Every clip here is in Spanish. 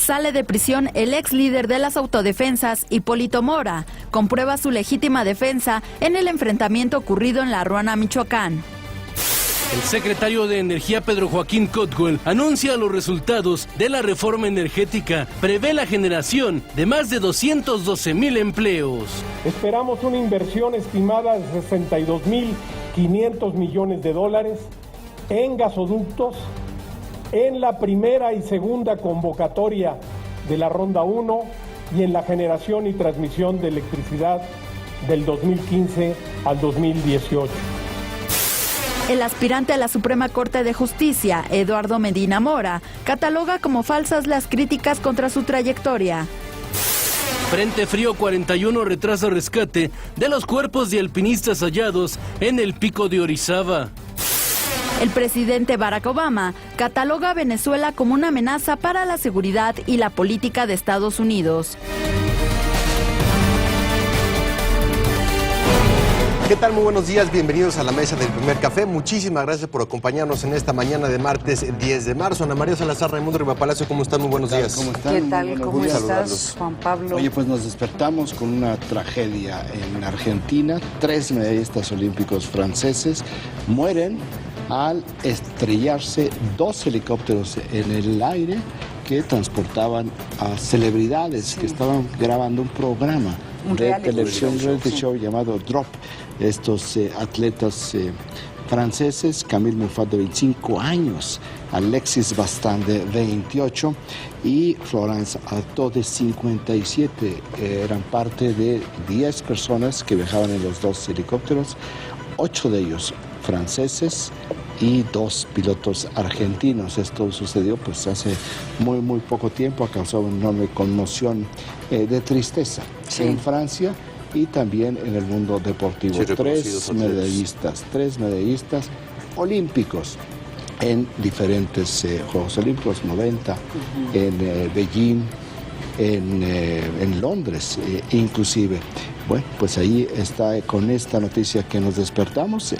Sale de prisión el ex líder de las autodefensas, Hipólito Mora. Comprueba su legítima defensa en el enfrentamiento ocurrido en La Ruana, Michoacán. El secretario de Energía, Pedro Joaquín Cotwell, anuncia los resultados de la reforma energética. Prevé la generación de más de 212,000 empleos. Esperamos una inversión estimada de 62,500 millones de dólares en gasoductos, en la primera y segunda convocatoria de la Ronda 1 y en la generación y transmisión de electricidad del 2015 al 2018. El aspirante a la Suprema Corte de Justicia, Eduardo Medina Mora, cataloga como falsas las críticas contra su trayectoria. Frente Frío 41 retrasa rescate de los cuerpos de alpinistas hallados en el pico de Orizaba. El presidente Barack Obama cataloga a Venezuela como una amenaza para la seguridad y la política de Estados Unidos. ¿Qué tal? Muy buenos días, bienvenidos a la mesa del Primer Café. Muchísimas gracias por acompañarnos en esta mañana de martes 10 de marzo. Ana María Salazar, Raimundo Rivapalacio, ¿cómo están? Muy buenos días. ¿Cómo están? ¿Qué tal? ¿Cómo estás, Juan Pablo? Oye, pues nos despertamos con una tragedia en Argentina. 3 medallistas olímpicos franceses mueren al estrellarse 2 helicópteros en el aire que transportaban a celebridades que estaban grabando un programa de televisión, un reality show llamado Drop. Estos atletas franceses, Camille Muffat de 25 años, Alexis Bastin de 28 y Florence Artaud de 57. Eran parte de 10 personas que viajaban en los 2 helicópteros, 8 de ellos franceses y 2 pilotos argentinos. Esto sucedió pues hace muy poco tiempo, ha causado una enorme conmoción de tristeza en Francia y también en el mundo deportivo. Sí, 3 medallistas olímpicos en diferentes Juegos Olímpicos, 90, en Beijing, en Londres inclusive. Bueno, pues ahí está con esta noticia que nos despertamos.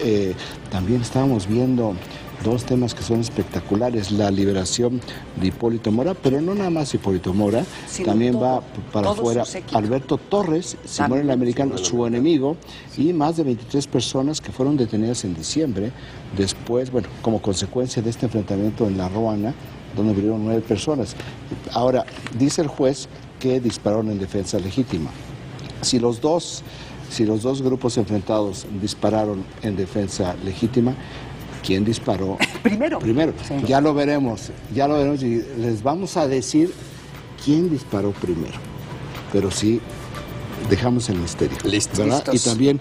También estábamos viendo 2 temas que son espectaculares, la liberación de Hipólito Mora, pero no nada más Hipólito Mora, también va para afuera Alberto Torres, Simón el Americano, su enemigo, y más de 23 personas que fueron detenidas en diciembre, después, bueno, como consecuencia de este enfrentamiento en La Ruana, donde murieron 9 personas. Ahora, dice el juez que dispararon en defensa legítima. Si los dos grupos enfrentados dispararon en defensa legítima, ¿quién disparó? Primero. Sí. Ya lo veremos y les vamos a decir quién disparó primero. Pero sí, dejamos el misterio. Listos. Y también,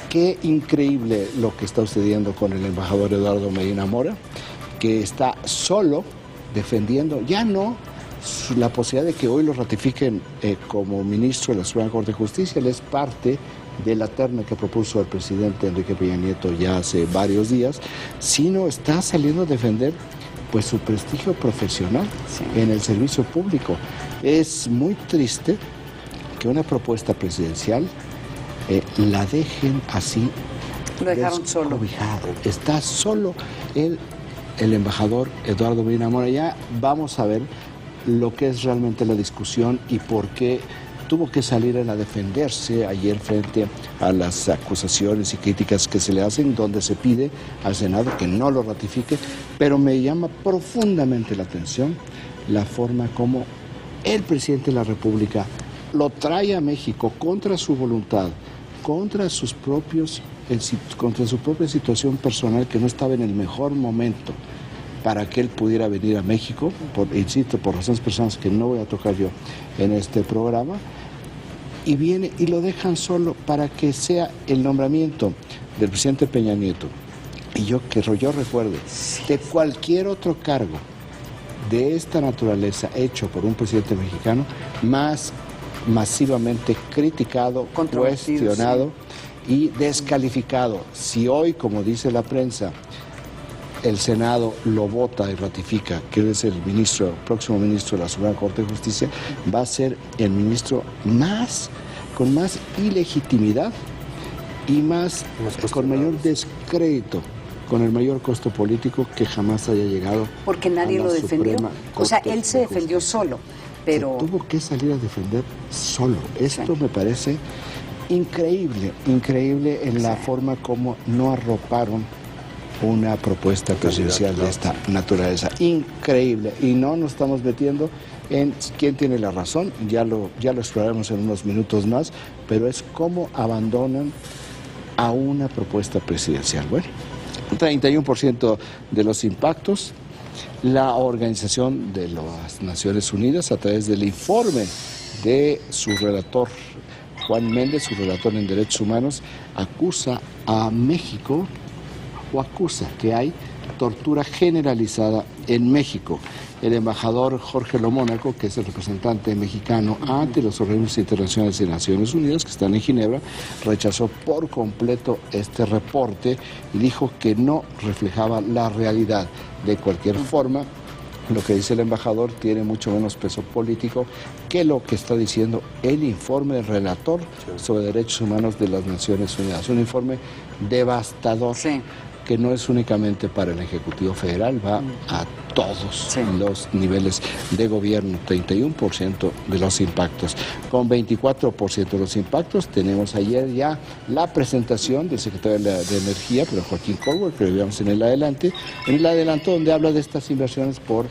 qué increíble lo que está sucediendo con el embajador Eduardo Medina Mora, que está solo defendiendo, ya no la posibilidad de que hoy lo ratifiquen como ministro de la Suprema Corte de Justicia. Él es parte de la terna que propuso el presidente Enrique Peña Nieto ya hace varios días, sino está saliendo a defender pues su prestigio profesional en el servicio público. Es muy triste que una propuesta presidencial la dejen así. Lo dejaron solo. Está solo el embajador Eduardo Medina Mora. Ya vamos a ver lo que es realmente la discusión y por qué tuvo que salir a defenderse ayer frente a las acusaciones y críticas que se le hacen, donde se pide al Senado que no lo ratifique, pero me llama profundamente la atención la forma como el presidente de la República lo trae a México contra su voluntad, contra su propia situación personal, que no estaba en el mejor momento para que él pudiera venir a México, insisto, por razones personales que no voy a tocar yo en este programa, y viene y lo dejan solo para que sea el nombramiento del presidente Peña Nieto. Y yo recuerde, de cualquier otro cargo de esta naturaleza hecho por un presidente mexicano, más masivamente criticado, cuestionado y descalificado. Si hoy, como dice la prensa, el Senado lo vota y ratifica que él es el próximo ministro de la Suprema Corte de Justicia, va a ser el ministro con más ilegitimidad y con mayor descrédito, con el mayor costo político que jamás haya llegado. Porque nadie lo defendió. O sea, él se defendió solo. pero... Se tuvo que salir a defender solo. Esto me parece increíble en la forma como no arroparon una propuesta presidencial de esta naturaleza. Increíble. Y no nos estamos metiendo en quién tiene la razón, ya lo exploraremos en unos minutos más, pero es cómo abandonan a una propuesta presidencial. Bueno, 31% de los impactos, la Organización de las Naciones Unidas, a través del informe de su relator, Juan Méndez, su relator en Derechos Humanos, acusa a México, o acusa que hay tortura generalizada en México. El embajador Jorge Lomónaco, que es el representante mexicano ante los organismos internacionales de Naciones Unidas, que están en Ginebra, rechazó por completo este reporte y dijo que no reflejaba la realidad. De cualquier forma, lo que dice el embajador tiene mucho menos peso político que lo que está diciendo el informe del relator sobre derechos humanos de las Naciones Unidas. Un informe devastador. Sí. Que no es únicamente para el Ejecutivo Federal, va a todos los niveles de gobierno, 31% de los impactos. Con 24% de los impactos tenemos ayer ya la presentación del secretario de Energía, pero Joaquín Caldwell, que lo veíamos en el adelanto donde habla de estas inversiones por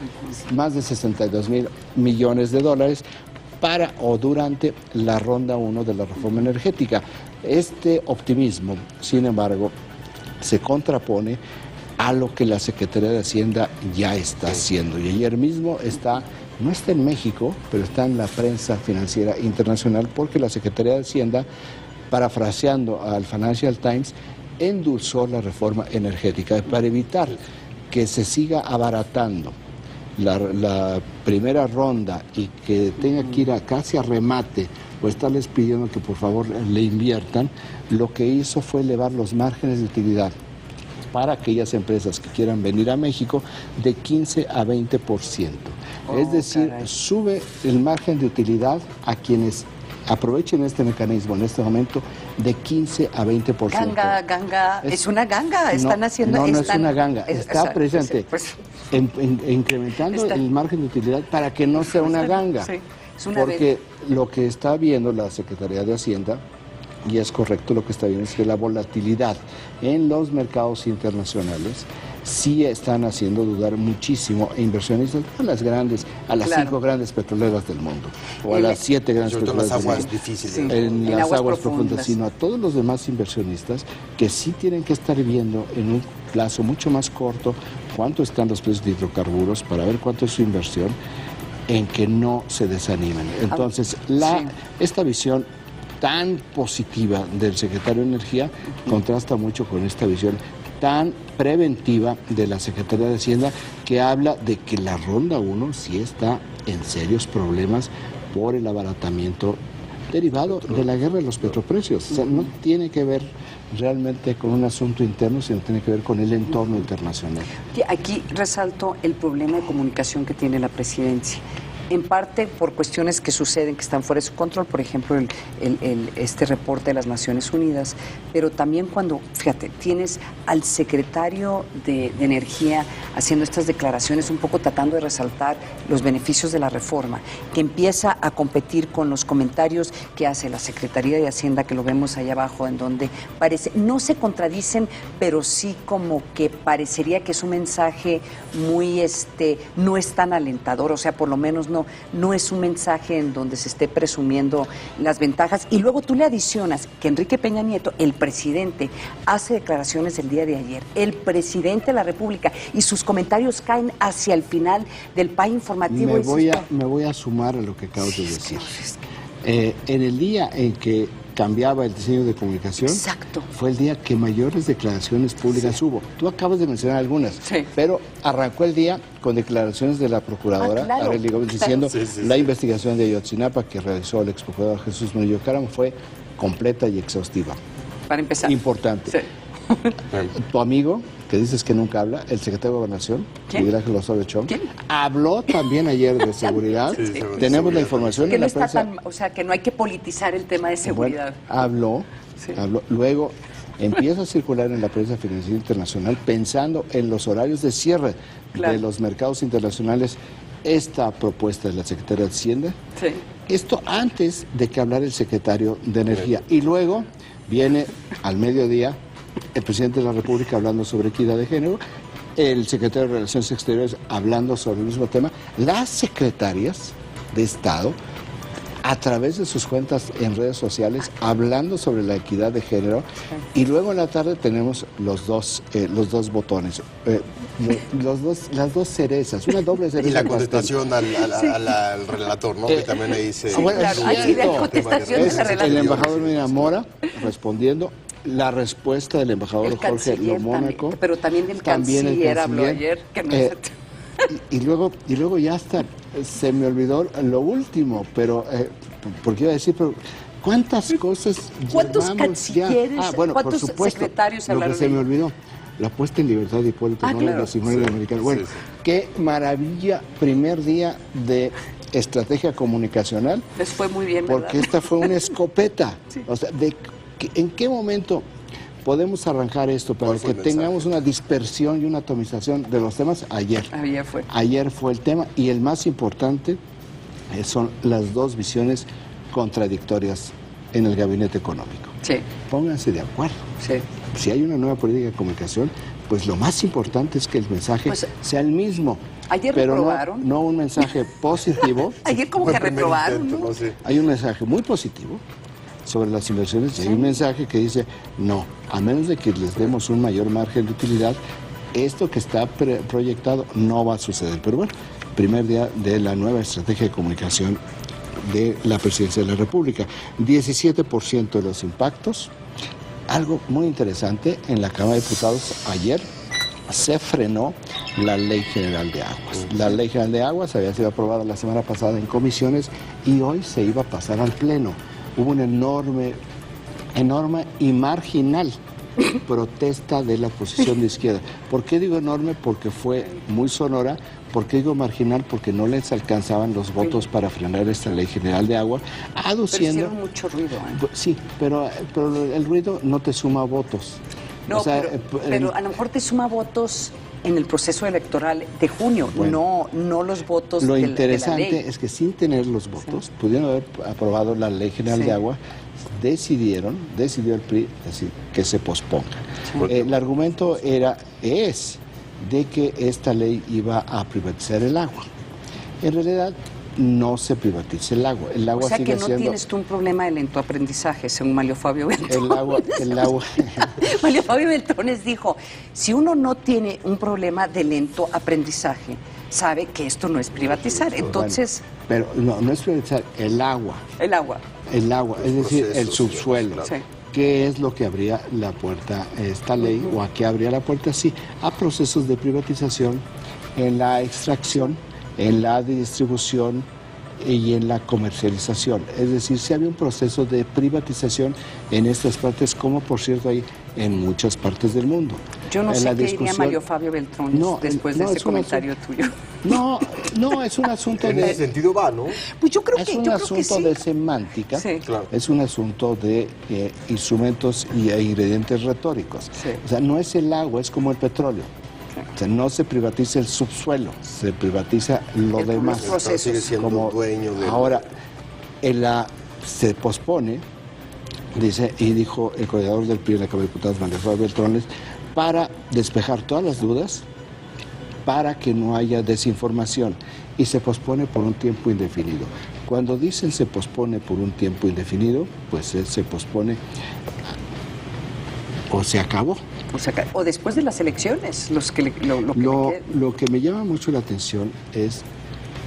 más de 62,000 millones de dólares para o durante la ronda 1 de la reforma energética. Este optimismo, sin embargo, se contrapone a lo que la Secretaría de Hacienda ya está haciendo. Y ayer mismo no está en México, pero está en la prensa financiera internacional, porque la Secretaría de Hacienda, parafraseando al Financial Times, endulzó la reforma energética para evitar que se siga abaratando la primera ronda y que tenga que ir casi a remate o estarles pidiendo que por favor le inviertan. Lo que hizo fue elevar los márgenes de utilidad para aquellas empresas que quieran venir a México de 15 a 20%. Es decir, sube el margen de utilidad a quienes aprovechen este mecanismo en este momento de 15 a 20%. Ganga, es una ganga, están haciendo... No es una ganga, está presente, incrementando el margen de utilidad para que no sea una ganga. Sí, es una porque lo que está viendo la Secretaría de Hacienda, y es correcto lo que está viendo, es que la volatilidad en los mercados internacionales sí están haciendo dudar muchísimo a inversionistas, a las 5 grandes petroleras del mundo, o a las 7 grandes petroleras del mundo, en las aguas profundas, sino a todos los demás inversionistas que sí tienen que estar viendo en un plazo mucho más corto cuánto están los precios de hidrocarburos para ver cuánto es su inversión, en que no se desanimen. Entonces, esta visión tan positiva del secretario de Energía contrasta mucho con esta visión tan preventiva de la Secretaría de Hacienda, que habla de que la ronda 1 sí está en serios problemas por el abaratamiento derivado de la guerra de los petroprecios. O sea, no tiene que ver realmente con un asunto interno, sino tiene que ver con el entorno internacional. Aquí resalto el problema de comunicación que tiene la presidencia. En parte por cuestiones que suceden, que están fuera de su control, por ejemplo, este reporte de las Naciones Unidas, pero también cuando, fíjate, tienes al secretario de Energía haciendo estas declaraciones, un poco tratando de resaltar los beneficios de la reforma, que empieza a competir con los comentarios que hace la Secretaría de Hacienda, que lo vemos allá abajo, en donde parece, no se contradicen, pero sí como que parecería que es un mensaje muy, no es tan alentador, o sea, por lo menos no es un mensaje en donde se esté presumiendo las ventajas. Y luego tú le adicionas que Enrique Peña Nieto, el presidente, hace declaraciones el día de ayer, el presidente de la República, y sus comentarios caen hacia el final del PAI informativo. Me voy a sumar a lo que acabas de decir. En el día en que cambiaba el diseño de comunicación, fue el día que mayores declaraciones públicas hubo. Tú acabas de mencionar algunas, pero arrancó el día con declaraciones de la procuradora Arely Gómez diciendo la investigación de Ayotzinapa que realizó el ex procurador Jesús Murillo Caram fue completa y exhaustiva. Para empezar. Importante. Tu amigo, que dices que nunca habla, el secretario de Gobernación, Miguel Ángel Osorio Chong, habló también ayer de seguridad. Tenemos la información que en no la prensa. O sea, que no hay que politizar el tema de seguridad. Bueno, habló. Luego empieza a circular en la prensa financiera internacional pensando en los horarios de cierre de los mercados internacionales esta propuesta de la Secretaría de Hacienda. Sí. Esto antes de que hablara el secretario de Energía. Y luego viene al mediodía el presidente de la República hablando sobre equidad de género, el secretario de Relaciones Exteriores hablando sobre el mismo tema, las secretarias de Estado a través de sus cuentas en redes sociales hablando sobre la equidad de género, y luego en la tarde tenemos los dos botones, las dos cerezas, una doble cereza. Y la contestación al relator, ¿no? Que también ahí se... Claro, ahí la contestación de ese relator. El embajador Medina Mora respondiendo, la respuesta del embajador El Jorge canciller Lomónaco. también, pero también el canciller habló ayer. Que no y luego ya hasta se me olvidó lo último, pero porque iba a decir, pero ¿cuántas cosas ¿Cuántos llevamos ya? cancilleres, Bueno, por cuántos supuesto, secretarios lo hablaron que se de me ello? olvidó, la puesta en libertad de Hipólito, ¿no? Claro. La Sinfónica Americana. Bueno, sí. qué maravilla, primer día de estrategia comunicacional. Les fue muy bien, ¿verdad? Porque esta fue una escopeta. Sí. O sea, ¿en qué momento podemos arrancar esto para ¿Cuál fue que el mensaje? tengamos una dispersión y una atomización de los temas? Ayer. Ayer fue. Ayer fue el tema, y el más importante son las dos visiones contradictorias en el gabinete económico. Sí, Pónganse de acuerdo. sí. Si hay una nueva política de comunicación, pues lo más importante es que el mensaje Pues, sea el mismo. ayer pero reprobaron. no un mensaje positivo. Ayer como Fue que el primer reprobaron, intento, ¿no? Sí. Hay un mensaje muy positivo sobre las inversiones, y hay un mensaje que dice, no, a menos de que les demos un mayor margen de utilidad, esto que está proyectado no va a suceder. Pero bueno, primer día de la nueva estrategia de comunicación de la Presidencia de la República. 17% de los impactos. Algo muy interesante, en la Cámara de Diputados ayer se frenó la Ley General de Aguas. La Ley General de Aguas había sido aprobada la semana pasada en comisiones y hoy se iba a pasar al Pleno. Hubo una enorme y marginal protesta de la oposición de izquierda. ¿Por qué digo enorme? Porque fue muy sonora. ¿Por qué digo marginal? Porque no les alcanzaban los votos para frenar esta Ley General de Agua, Pero aduciendo... hicieron mucho ruido, ¿eh? Sí, pero el ruido no te suma votos. No, O sea, pero a lo mejor te suma votos en el proceso electoral de junio, Bueno, no los votos Lo de la interesante ley. es que sin tener los votos, pudieron haber aprobado la Ley General Sí. de Agua, decidió el PRI decir que se posponga. El argumento es de que esta ley iba a privatizar el agua. En realidad no se privatiza el agua. El agua O sea sigue que no siendo... tienes tú un problema de lento aprendizaje, según Mario Fabio Beltrones. El agua... Mario Fabio Beltrones dijo, si uno no tiene un problema de lento aprendizaje, sabe que esto no es privatizar. Entonces, Bueno, pero no es privatizar el agua. el agua. El agua, es decir, el procesos, subsuelo. claro. Sí. ¿Qué es lo que abría la puerta esta ley, o a qué abría la puerta? Sí, a procesos de privatización en la extracción, en la distribución y en la comercialización. Es decir, si había un proceso de privatización en estas partes, como por cierto hay en muchas partes del mundo. Yo no En sé la qué diría discusión- Mario Fabio Beltrones No, después no, de ese es un comentario tuyo. No, es un asunto En ese de... sentido va, ¿no? Pues yo creo Es que, un yo creo que asunto sí. de semántica, Sí. Claro. es un asunto de instrumentos e ingredientes retóricos. Sí. O sea, no es el agua, es como el petróleo. Sí. O sea, no se privatiza el subsuelo, se privatiza lo El demás. procesos. Sigue siendo Como dueño de... ahora, se pospone, dijo el coordinador del PRI en la Cámara de Diputados, Mario Fabio Beltrones, para despejar todas las dudas, para que no haya desinformación, y se pospone por un tiempo indefinido. Cuando dicen se pospone por un tiempo indefinido, pues se pospone o se acabó. O sea, o después de las elecciones, lo que le quede. Lo que me llama mucho la atención es,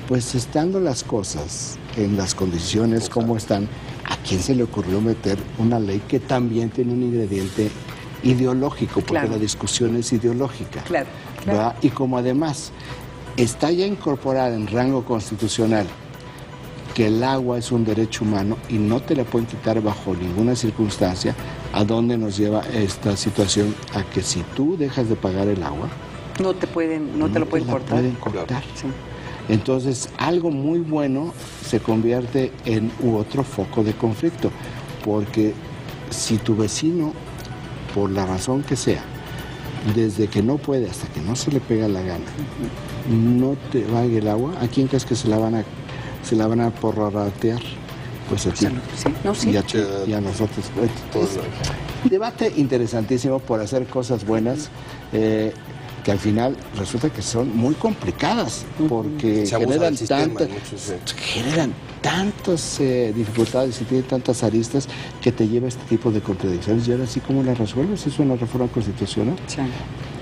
pues estando las cosas en las condiciones como están, ¿a quién se le ocurrió meter una ley que también tiene un ingrediente ideológico? Porque Claro. la discusión es ideológica. Claro, ¿verdad? Y como además está ya incorporada en rango constitucional que el agua es un derecho humano y no te la pueden quitar bajo ninguna circunstancia, ¿a dónde nos lleva esta situación? A que si tú dejas de pagar el agua, No te lo pueden la cortar. pueden cortar. Sí. Entonces, algo muy bueno se convierte en otro foco de conflicto, porque si tu vecino, por la razón que sea, desde que no puede hasta que no se le pega la gana, no te va el agua, ¿a quién crees que se la van a porratear? Pues a ti. Sí. No, sí. Y a nosotros. Debate interesantísimo por hacer cosas buenas, que al final resulta que son muy complicadas, porque generan tantas dificultades y tienen tantas aristas que te lleva a este tipo de contradicciones. Y ahora sí, ¿cómo las resuelves? ¿Es una reforma constitucional? Sí.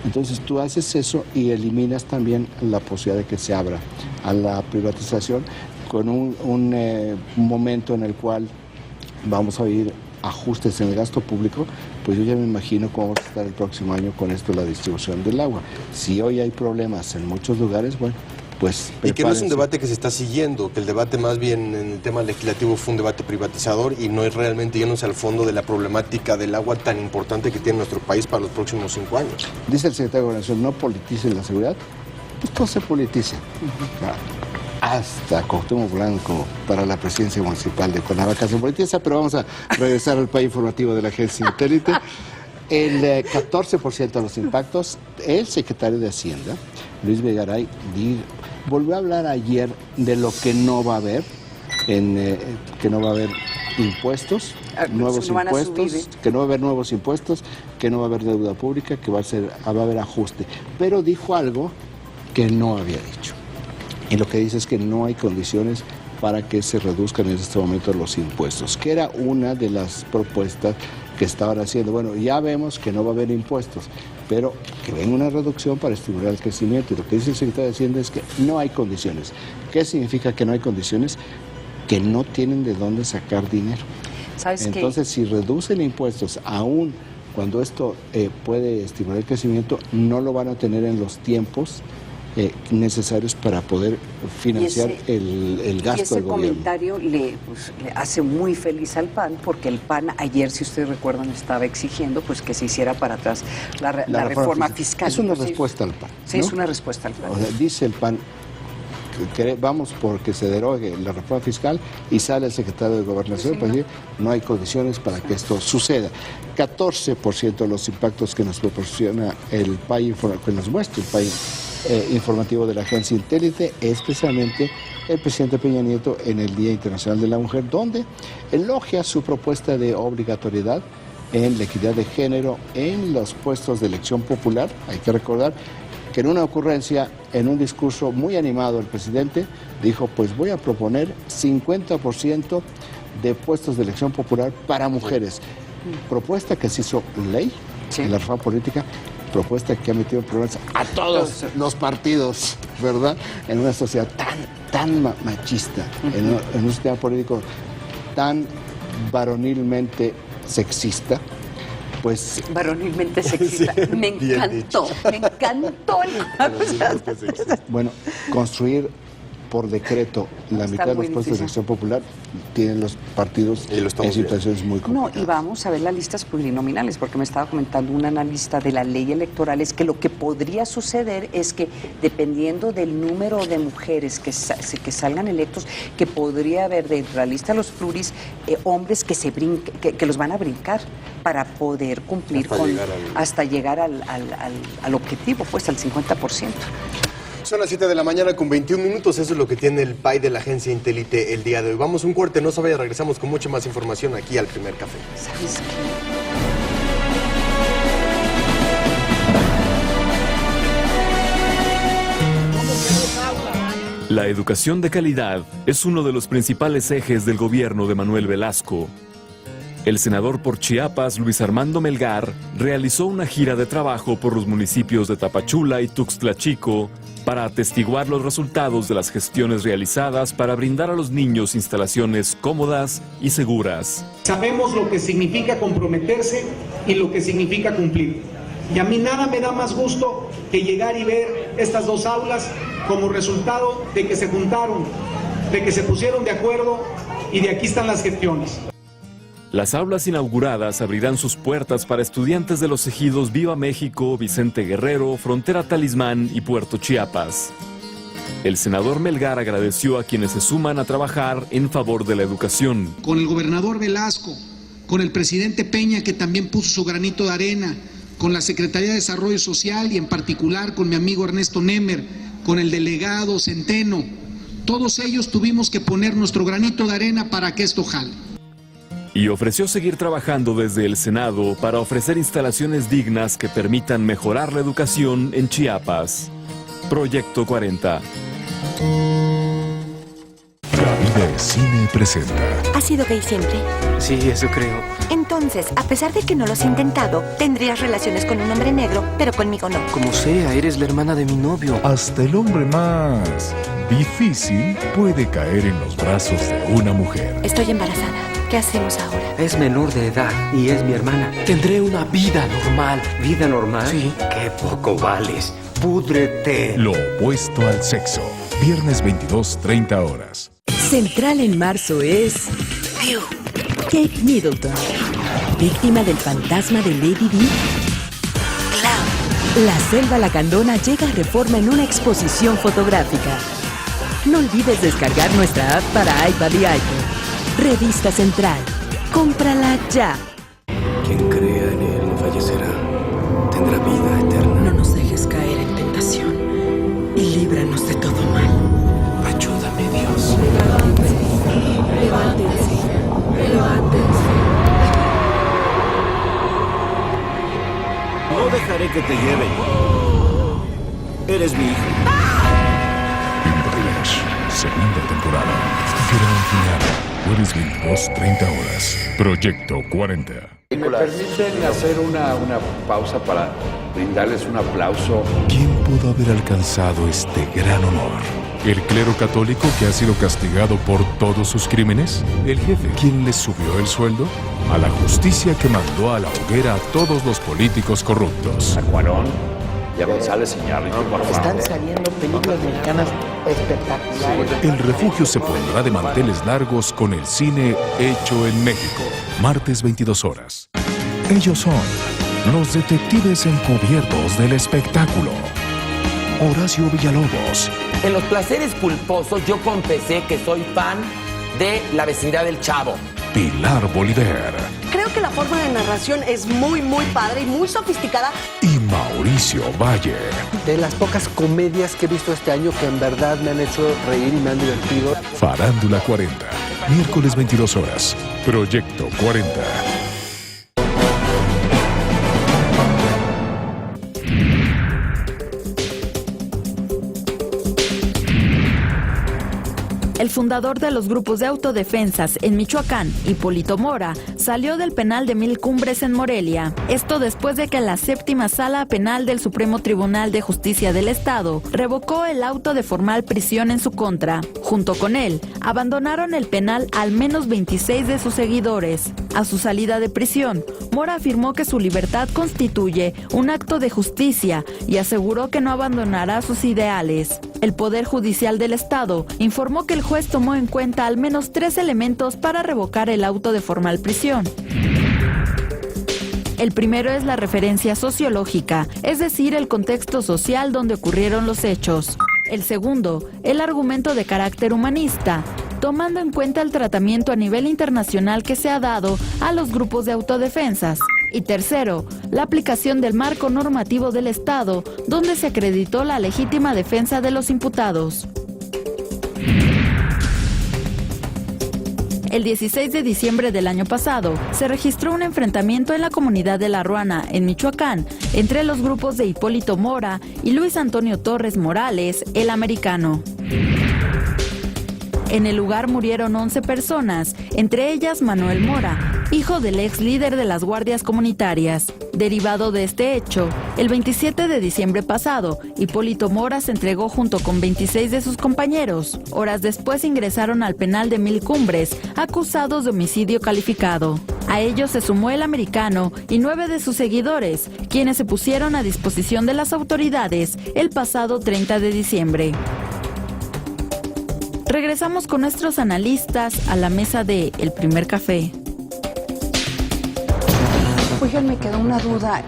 Entonces tú haces eso y eliminas también la posibilidad de que se abra a la privatización con un momento en el cual vamos a vivir ajustes en el gasto público. Pues yo ya me imagino cómo vamos a estar el próximo año con esto de la distribución del agua. Si hoy hay problemas en muchos lugares, bueno, pues y que no es un debate que se está siguiendo, que el debate más bien en el tema legislativo fue un debate privatizador y no es realmente yéndose al fondo de la problemática del agua tan importante que tiene nuestro país para los próximos 5 años. Dice el secretario de Gobernación, no politicen la seguridad, pues todo se politiza. Hasta Cuauhtémoc Blanco para la presidencia municipal de Cuernavaca se politiza, pero vamos a regresar al país informativo de la agencia Intélite. El 14% de los impactos, el secretario de Hacienda, Luis Videgaray, volvió a hablar ayer de lo que no va a haber, que no va a haber impuestos, nuevos impuestos, que no va a haber nuevos impuestos, que no va a haber deuda pública, que va a haber ajuste. Pero dijo algo que no había dicho. Y lo que dice es que no hay condiciones para que se reduzcan en este momento los impuestos, que era una de las propuestas que estaban haciendo. Bueno, ya vemos que no va a haber impuestos, pero que venga una reducción para estimular el crecimiento. Y lo que dice el secretario de Hacienda es que no hay condiciones. ¿Qué significa que no hay condiciones? Que no tienen de dónde sacar dinero. Entonces, si reducen impuestos, aún cuando esto puede estimular el crecimiento, no lo van a tener en los tiempos necesarios para poder financiar el gasto del gobierno. Ese comentario le hace muy feliz al PAN, porque el PAN ayer, si ustedes recuerdan, estaba exigiendo pues que se hiciera para atrás la reforma fiscal. Es una respuesta al PAN. Sí, ¿no? Es una respuesta al PAN. O sea, dice el PAN que vamos porque se derogue la reforma fiscal y sale el secretario de Gobernación para decir no hay condiciones para que esto suceda. 14% de los impactos que nos proporciona el país, que nos muestra el país informativo de la agencia Intélite, especialmente el presidente Peña Nieto en el Día Internacional de la Mujer, donde elogia su propuesta de obligatoriedad en la equidad de género en los puestos de elección popular. Hay que recordar que en una ocurrencia, en un discurso muy animado, el presidente dijo, pues voy a proponer 50% de puestos de elección popular para mujeres. Propuesta que se hizo ley en la reforma política, propuesta que ha metido problemas a todos los partidos, ¿verdad? En una sociedad tan machista, en un sistema político tan varonilmente sexista, pues... Varonilmente sexista. Sí, me encantó Bueno, construir por decreto la mitad de los puestos de elección popular tienen los partidos en situaciones muy complicadas. No, y vamos a ver las listas plurinominales, porque me estaba comentando un analista de la ley electoral, es que lo que podría suceder es que dependiendo del número de mujeres que salgan electos, que podría haber dentro de la lista de los pluris hombres que los van a brincar para poder cumplir hasta llegar al objetivo, pues al 50%. Son las 7 de la mañana con 21 minutos, eso es lo que tiene el PAI de la agencia Intélite el día de hoy. Vamos a un corte, no se vaya, regresamos con mucha más información aquí al Primer Café. ¿Sabes qué? La educación de calidad es uno de los principales ejes del gobierno de Manuel Velasco. El senador por Chiapas, Luis Armando Melgar, realizó una gira de trabajo por los municipios de Tapachula y Tuxtla Chico para atestiguar los resultados de las gestiones realizadas para brindar a los niños instalaciones cómodas y seguras. Sabemos lo que significa comprometerse y lo que significa cumplir. Y a mí nada me da más gusto que llegar y ver estas dos aulas como resultado de que se juntaron, de que se pusieron de acuerdo y de aquí están las gestiones. Las aulas inauguradas abrirán sus puertas para estudiantes de los ejidos Viva México, Vicente Guerrero, Frontera Talismán y Puerto Chiapas. El senador Melgar agradeció a quienes se suman a trabajar en favor de la educación. Con el gobernador Velasco, con el presidente Peña, que también puso su granito de arena, con la Secretaría de Desarrollo Social y en particular con mi amigo Ernesto Nemer, con el delegado Centeno. Todos ellos tuvimos que poner nuestro granito de arena para que esto jale. Y ofreció seguir trabajando desde el Senado para ofrecer instalaciones dignas que permitan mejorar la educación en Chiapas. Proyecto 40. La Vida es Cine presenta. ¿Has sido gay siempre? Sí, eso creo. Entonces, a pesar de que no lo has intentado, tendrías relaciones con un hombre negro, pero conmigo no. Como sea, eres la hermana de mi novio. Hasta el hombre más difícil puede caer en los brazos de una mujer. Estoy embarazada. ¿Qué hacemos ahora? Es menor de edad y es mi hermana. Tendré una vida normal. ¿Vida normal? Sí. ¡Qué poco vales! ¡Púdrete! Lo opuesto al sexo. Viernes 22, 30 horas. Central en marzo es Kate Middleton, víctima del fantasma de Lady Di. La Selva Lacandona llega a Reforma en una exposición fotográfica. No olvides descargar nuestra app para iPad y iPhone. Revista Central. Cómprala ya. Quien crea en él no fallecerá. Tendrá vida eterna. No nos dejes caer en tentación y líbranos de todo mal. Ayúdame, Dios. Levántense. No dejaré que te lleven. Eres mi hijo. Village, segunda temporada. Gran final. Jueves 22, 30 horas. Proyecto 40. ¿Me permiten hacer una pausa para brindarles un aplauso? ¿Quién pudo haber alcanzado este gran honor? ¿El clero católico que ha sido castigado por todos sus crímenes? ¿El jefe quien les subió el sueldo? ¿A la justicia que mandó a la hoguera a todos los políticos corruptos? A Cuarón y a González Iñárritu, por favor. Están saliendo películas mexicanas espectaculares. El refugio se pondrá de manteles largos con el cine hecho en México. Martes 22 horas. Ellos son los detectives encubiertos del espectáculo. Horacio Villalobos. En Los Placeres Culposos yo confesé que soy fan de La Vecindad del Chavo. Pilar Bolívar. Creo que la forma de narración es muy padre y muy sofisticada. Y Mauricio Valle. De las pocas comedias que he visto este año que en verdad me han hecho reír y me han divertido. Farándula 40. Miércoles 22 horas. Proyecto 40. El fundador de los grupos de autodefensas en Michoacán, Hipólito Mora, salió del penal de Mil Cumbres en Morelia. Esto después de que la séptima sala penal del Supremo Tribunal de Justicia del Estado revocó el auto de formal prisión en su contra. Junto con él, abandonaron el penal al menos 26 de sus seguidores. A su salida de prisión, Mora afirmó que su libertad constituye un acto de justicia y aseguró que no abandonará sus ideales. El Poder Judicial del Estado informó que el juez tomó en cuenta al menos 3 elementos para revocar el auto de formal prisión. El primero es la referencia sociológica, es decir, el contexto social donde ocurrieron los hechos. El segundo, el argumento de carácter humanista, tomando en cuenta el tratamiento a nivel internacional que se ha dado a los grupos de autodefensas. Y tercero, la aplicación del marco normativo del Estado, donde se acreditó la legítima defensa de los imputados. El 16 de diciembre del año pasado, se registró un enfrentamiento en la comunidad de La Ruana, en Michoacán, entre los grupos de Hipólito Mora y Luis Antonio Torres Morales, el americano. En el lugar murieron 11 personas, entre ellas Manuel Mora, hijo del ex líder de las guardias comunitarias. Derivado de este hecho, el 27 de diciembre pasado, Hipólito Mora se entregó junto con 26 de sus compañeros. Horas después ingresaron al penal de Mil Cumbres, acusados de homicidio calificado. A ellos se sumó el americano y 9 de sus seguidores, quienes se pusieron a disposición de las autoridades el pasado 30 de diciembre. Regresamos con nuestros analistas a la mesa de El Primer Café. Oigan, me quedó una duda.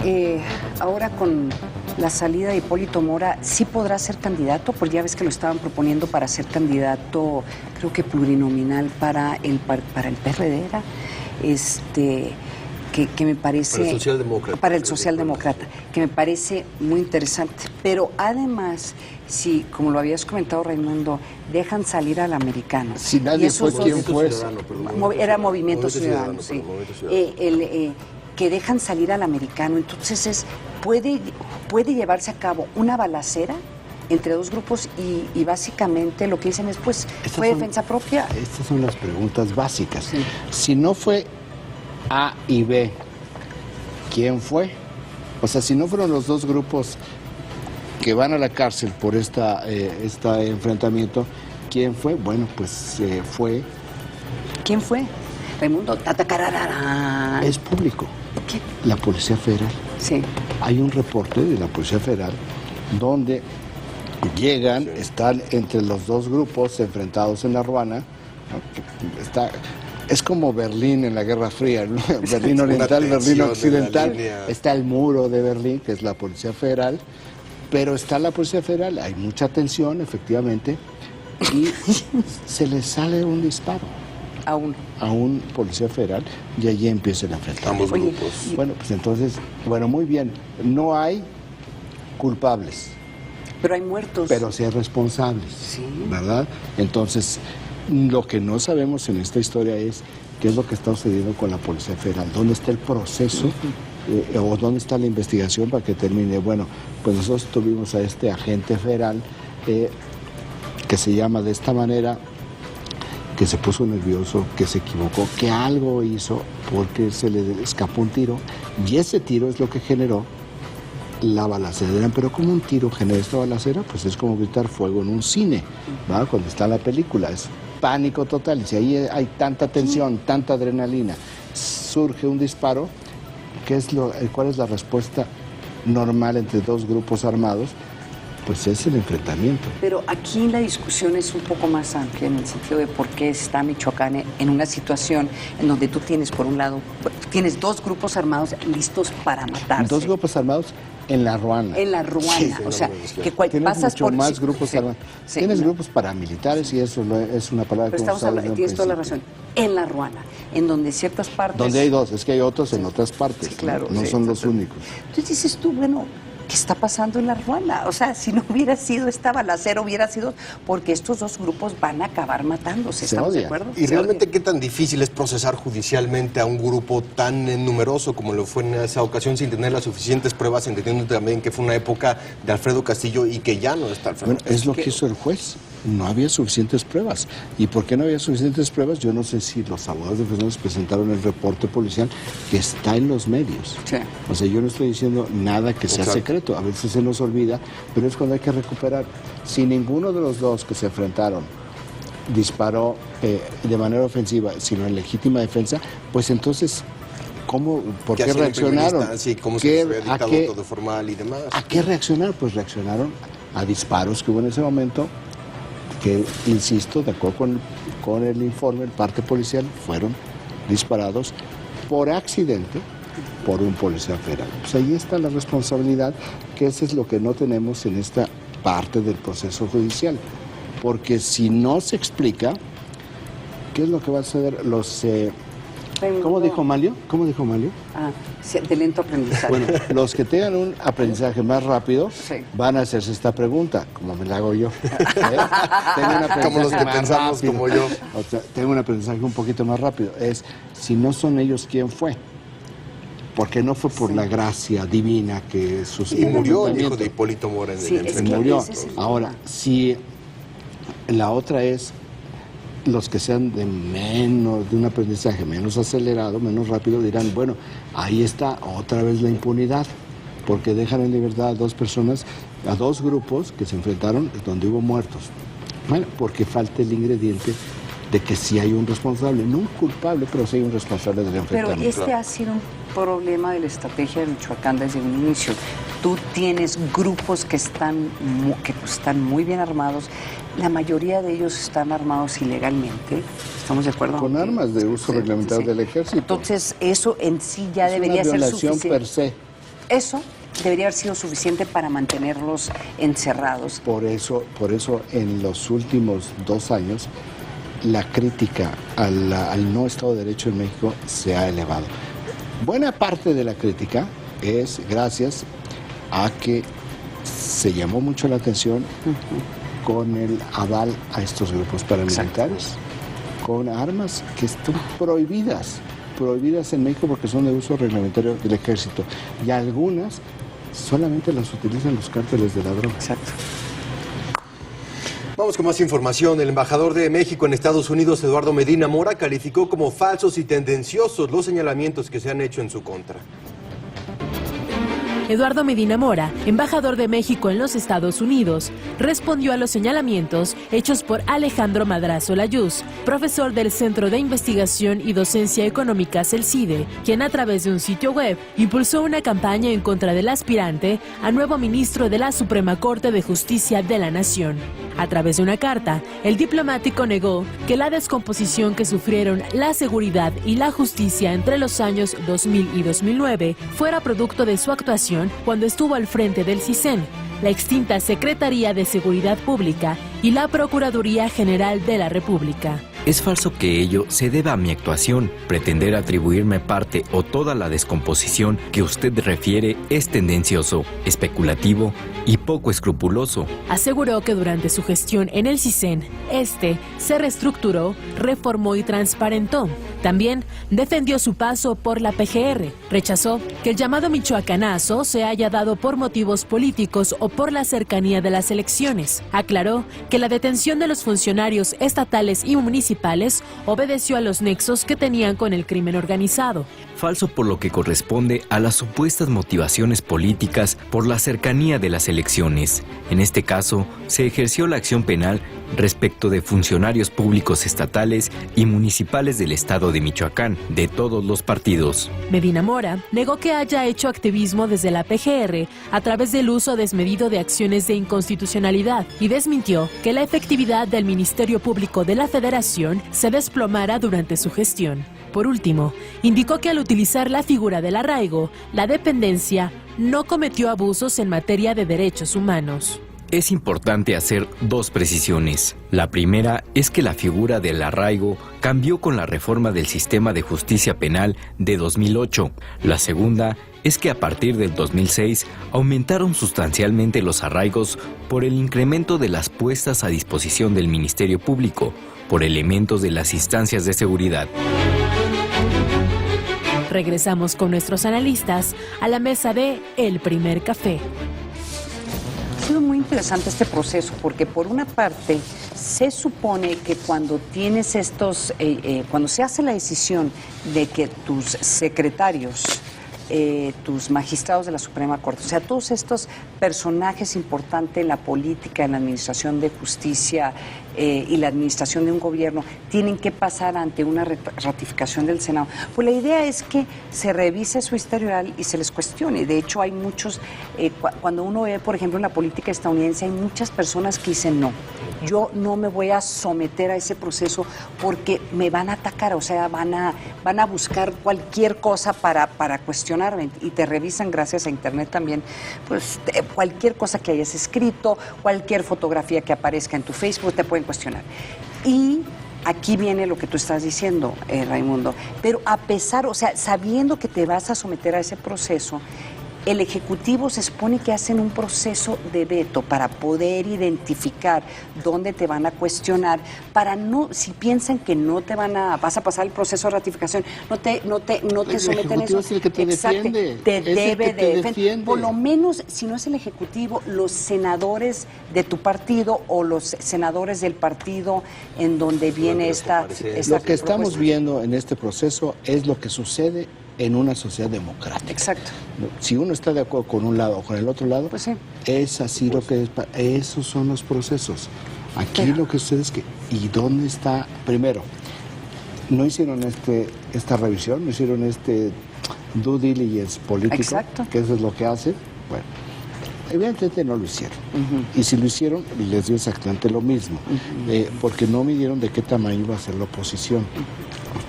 Ahora con la salida de Hipólito Mora, ¿sí podrá ser candidato? Pues ya ves que lo estaban proponiendo para ser candidato, creo que plurinominal para el PRD, era, que que me parece... Para el socialdemócrata. Para el socialdemócrata, que me parece muy interesante. Pero además, si, como lo habías comentado, Raimundo, dejan salir al americano. Si nadie fue, ¿quién fue? Era Movimiento Ciudadano, sí. Que dejan salir al americano. Entonces, puede llevarse a cabo una balacera entre dos grupos y básicamente lo que dicen es, pues, ¿fue defensa propia? Estas son las preguntas básicas. Sí. Si no fue A y B, ¿quién fue? O sea, si no fueron los dos grupos que van a la cárcel por este enfrentamiento, ¿quién fue? Bueno, pues fue... ¿Quién fue? Raimundo, tatacararara. Es público. ¿Qué? La Policía Federal. Sí. Hay un reporte de la Policía Federal donde llegan, están entre los dos grupos enfrentados en La Ruana, ¿no? Es como Berlín en la Guerra Fría, ¿no? Berlín Oriental, Berlín Occidental, está el muro de Berlín, que es la Policía Federal, pero está la Policía Federal, hay mucha tensión, efectivamente, y se les sale un disparo. A un policía federal, y allí empieza el enfrentamiento. Ambos grupos. Bueno, pues entonces, muy bien, no hay culpables. Pero hay muertos. Pero sí hay responsables, sí, ¿verdad? Entonces, lo que no sabemos en esta historia es qué es lo que está sucediendo con la Policía Federal, dónde está el proceso o dónde está la investigación para que termine. Bueno, pues nosotros tuvimos a este agente federal que se llama de esta manera, que se puso nervioso, que se equivocó, que algo hizo porque se le escapó un tiro, y ese tiro es lo que generó la balacera. Pero como un tiro genera esta balacera, pues es como gritar fuego en un cine, ¿verdad? Cuando está la película, es pánico total, y si ahí hay tanta tensión, tanta adrenalina, surge un disparo, ¿cuál es la respuesta normal entre dos grupos armados? Pues es el enfrentamiento. Pero aquí la discusión es un poco más amplia en el sentido de por qué está Michoacán en una situación en donde tú tienes, por un lado, tienes dos grupos armados listos para matarse. Dos grupos armados en La Ruana. En La Ruana, sí, o sea, que pasas mucho por... más grupos armados. Sí, tienes grupos paramilitares y eso es una palabra que estamos hablando, tienes toda la razón. En La Ruana, en donde ciertas partes... Donde hay dos, es que hay otros en otras partes, sí, claro, no son los únicos. Entonces dices tú, bueno, ¿qué está pasando en La Ruana? O sea, si no hubiera sido esta balacera, hubiera sido porque estos dos grupos van a acabar matándose, ¿estamos de acuerdo? Y realmente, ¿qué tan difícil es procesar judicialmente a un grupo tan numeroso como lo fue en esa ocasión, sin tener las suficientes pruebas, entendiendo también que fue una época de Alfredo Castillo y que ya no está Alfredo Castillo? Es lo que hizo el juez. No había suficientes pruebas. ¿Y por qué no había suficientes pruebas? Yo no sé si los abogados defensores presentaron el reporte policial que está en los medios. Sí. O sea, yo no estoy diciendo nada que sea secreto. A veces se nos olvida, pero es cuando hay que recuperar. Si ninguno de los dos que se enfrentaron disparó de manera ofensiva, sino en legítima defensa, pues entonces... ¿Por qué reaccionaron? ¿Cómo se había dictado todo formal y demás? ¿A qué reaccionaron? Pues reaccionaron a disparos que hubo en ese momento, que, insisto, de acuerdo con el informe, el parte policial, fueron disparados por accidente por un policía federal. Pues ahí está la responsabilidad, que eso es lo que no tenemos en esta parte del proceso judicial. Porque si no se explica, ¿qué es lo que va a suceder? ¿Cómo dijo Malio? De lento aprendizaje. Bueno, los que tengan un aprendizaje más rápido van a hacerse esta pregunta, como me la hago yo. Como los que pensamos rápido, como yo. O sea, tengo un aprendizaje un poquito más rápido. Es, si no son ellos, ¿quién fue? Porque no fue por la gracia divina que sucedió. Y murió el hijo de Hipólito Mora en el enfrentamiento. Murió. Ahora, si la otra es... los que sean de un aprendizaje menos acelerado, menos rápido, dirán, bueno, ahí está otra vez la impunidad, porque dejan en libertad a dos personas, a dos grupos que se enfrentaron donde hubo muertos. Bueno, porque falta el ingrediente de que sí hay un responsable, no un culpable, pero sí hay un responsable del enfrentamiento. Pero ha sido un problema de la estrategia de Michoacán desde un inicio. Tú tienes grupos que están muy bien armados. La mayoría de ellos están armados ilegalmente. ¿Estamos de acuerdo? Con armas de uso reglamentario del ejército. Entonces, eso en sí ya debería ser suficiente. Per se. Eso debería haber sido suficiente para mantenerlos encerrados. Por eso en los últimos 2 años, la crítica al no Estado de Derecho en México se ha elevado. Buena parte de la crítica es gracias a que se llamó mucho la atención con el aval a estos grupos paramilitares, con armas que están prohibidas en México porque son de uso reglamentario del ejército, y algunas solamente las utilizan los cárteles de la droga. Exacto. Vamos con más información. El embajador de México en Estados Unidos, Eduardo Medina Mora, calificó como falsos y tendenciosos los señalamientos que se han hecho en su contra. Eduardo Medina Mora, embajador de México en los Estados Unidos, respondió a los señalamientos hechos por Alejandro Madrazo Layuz, profesor del Centro de Investigación y Docencia Económicas, el CIDE, quien a través de un sitio web impulsó una campaña en contra del aspirante a nuevo ministro de la Suprema Corte de Justicia de la Nación. A través de una carta, el diplomático negó que la descomposición que sufrieron la seguridad y la justicia entre los años 2000 y 2009 fuera producto de su actuación cuando estuvo al frente del CISEN, la extinta Secretaría de Seguridad Pública y la Procuraduría General de la República. Es falso que ello se deba a mi actuación. Pretender atribuirme parte o toda la descomposición que usted refiere es tendencioso, especulativo y poco escrupuloso. Aseguró que durante su gestión en el CISEN, se reestructuró, reformó y transparentó. También defendió su paso por la PGR. Rechazó que el llamado michoacanazo se haya dado por motivos políticos o por la cercanía de las elecciones. Aclaró que la detención de los funcionarios estatales y municipales obedeció a los nexos que tenían con el crimen organizado. Falso por lo que corresponde a las supuestas motivaciones políticas por la cercanía de las elecciones. En este caso, se ejerció la acción penal respecto de funcionarios públicos estatales y municipales del estado de Michoacán, de todos los partidos. Medina Mora negó que haya hecho activismo desde la PGR a través del uso desmedido de acciones de inconstitucionalidad y desmintió que la efectividad del Ministerio Público de la Federación se desplomara durante su gestión. Por último, indicó que al utilizar la figura del arraigo, la dependencia no cometió abusos en materia de derechos humanos. Es importante hacer dos precisiones. La primera es que la figura del arraigo cambió con la reforma del sistema de justicia penal de 2008. La segunda es que a partir del 2006 aumentaron sustancialmente los arraigos por el incremento de las puestas a disposición del Ministerio Público por elementos de las instancias de seguridad. Regresamos con nuestros analistas a la mesa de El Primer Café. Ha sido muy interesante este proceso porque por una parte se supone que cuando tienes cuando se hace la decisión de que tus secretarios, tus magistrados de la Suprema Corte, o sea, todos estos personajes importantes en la política, en la administración de justicia y la administración de un gobierno, tienen que pasar ante una ratificación del Senado. Pues la idea es que se revise su historial y se les cuestione. De hecho, hay muchos, cuando uno ve, por ejemplo, en la política estadounidense, hay muchas personas que dicen no. Yo no me voy a someter a ese proceso porque me van a atacar, o sea, van a buscar cualquier cosa para cuestionarme y te revisan gracias a Internet también, pues cualquier cosa que hayas escrito, cualquier fotografía que aparezca en tu Facebook, te pueden cuestionar. Y aquí viene lo que tú estás diciendo, Raimundo, pero a pesar, o sea, sabiendo que te vas a someter a ese proceso, el Ejecutivo se supone que hacen un proceso de veto para poder identificar dónde te van a cuestionar, para no, si piensan que no te vas a pasar el proceso de ratificación, no te someten a eso. Es el que te defiende. Te debe de defender. Por lo menos, si no es el Ejecutivo, los senadores de tu partido o los senadores del partido en donde viene esta lo que estamos viendo en este proceso es lo que sucede en una sociedad democrática. Exacto. Si uno está de acuerdo con un lado o con el otro lado, pues sí, es así lo que es. Esos son los procesos. Aquí lo que sucede es que, ¿y dónde está? Primero, no hicieron esta revisión, no hicieron este due diligence político, exacto, que eso es lo que hacen. Bueno, evidentemente no lo hicieron. Y si lo hicieron, les dio exactamente lo mismo. Porque no midieron de qué tamaño iba a ser la oposición.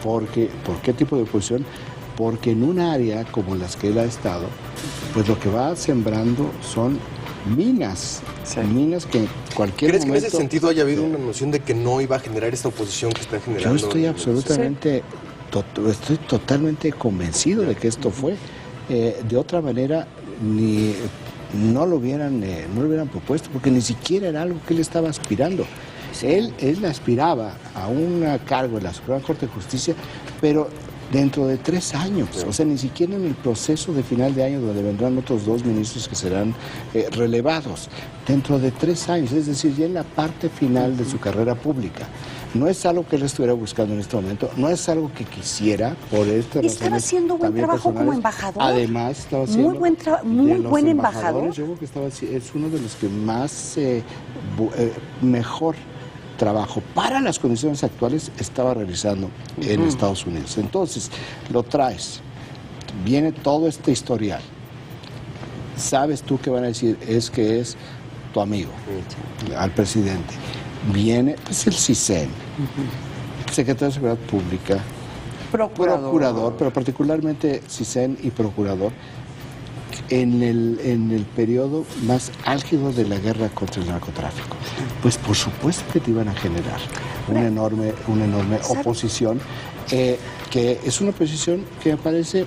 ¿Por qué tipo de oposición? Porque en un área como las que él ha estado, pues lo que va sembrando son minas. Minas que en cualquier momento... ¿Crees que en ese sentido haya habido una noción de que no iba a generar esta oposición que está generando? Yo estoy absolutamente estoy totalmente convencido de que esto fue. De otra manera, no lo hubieran propuesto, porque ni siquiera era algo que él estaba aspirando. Él aspiraba a un cargo en la Suprema Corte de Justicia, pero dentro de 3 años, o sea, ni siquiera en el proceso de final de año, donde vendrán otros 2 ministros que serán relevados, dentro de 3 años, es decir, ya en la parte final de su carrera pública. No es algo que él estuviera buscando en este momento, no es algo que quisiera por esta. Y estaba haciendo buen trabajo como embajador. Además, estaba haciendo muy buen embajador. Yo creo que es uno de los que más mejor trabajo para las condiciones actuales estaba realizando en Estados Unidos. Entonces, lo traes, viene todo este historial. Sabes tú que van a decir, es que es tu amigo, al presidente. Viene pues el CISEN, secretario de Seguridad Pública, procurador, pero particularmente CISEN y procurador, en el periodo más álgido de la guerra contra el narcotráfico. Pues por supuesto que te iban a generar una enorme oposición, que es una oposición que me parece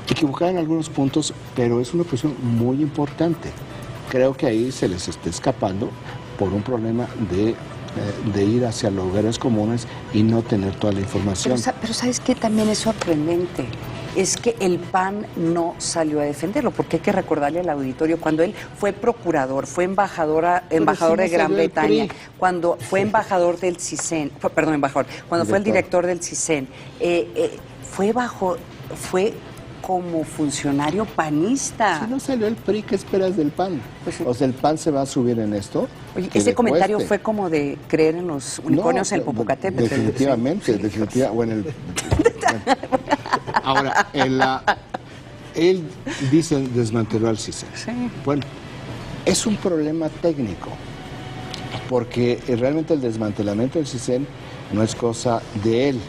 equivocada en algunos puntos, pero es una oposición muy importante. Creo que ahí se les está escapando por un problema de ir hacia lugares comunes y no tener toda la información. Pero ¿sabes qué? También es sorprendente. Es que el PAN no salió a defenderlo, porque hay que recordarle al auditorio, cuando él fue procurador, fue embajador de Gran Bretaña, cuando fue embajador del CISEN, cuando fue el director del CISEN, fue como funcionario panista. Si no salió el PRI, ¿qué esperas del PAN? Pues, o sea, ¿el PAN se va a subir en esto? Oye, ese comentario fue como de creer en los unicornios en el Popocatépetl. Definitivamente, Ahora, él dice desmanteló al CISEN. Sí. Bueno, es un problema técnico, porque realmente el desmantelamiento del CISEN no es cosa de él.